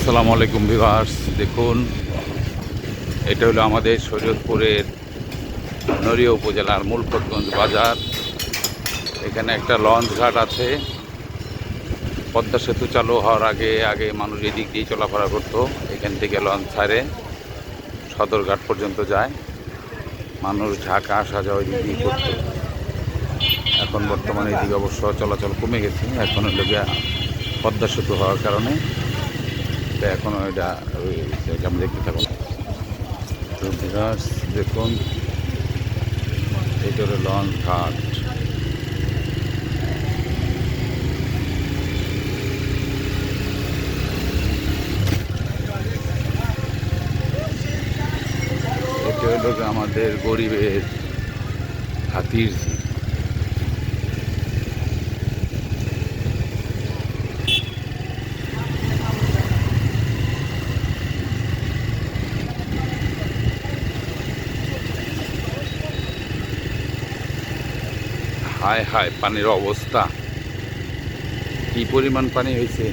আসসালামু আলাইকুম ভিউয়ার্স, দেখুন এটা হলো আমাদের শরীয়তপুরের নড়িয়া উপজেলার মূলফতগঞ্জ বাজার। এখানে একটা লঞ্চ ঘাট আছে। পদ্মা সেতু চালু হওয়ার আগে আগে মানুষ এদিক দিয়ে চলাফেরা করতো। এখান থেকে লঞ্চ ছাড়ে সদরঘাট পর্যন্ত যায়, মানুষ ঢাকা আসা যাওয়া এদিক দিয়ে করতো। এখন বর্তমানে এদিকে অবশ্য চলাচল কমে গেছে। এখন হলো গিয়া পদ্মা সেতু হওয়ার কারণে এখনও এটা আমরা দেখতে থাকুন। তো ভিউয়ার্স দেখুন, এটা হলো লঞ্চ ঘাট। এটা হলো আমাদের গরিবের হাতির ঝিল। হায় হায়, পানির অবস্থা কি পরিমাণ পানি হয়েছে!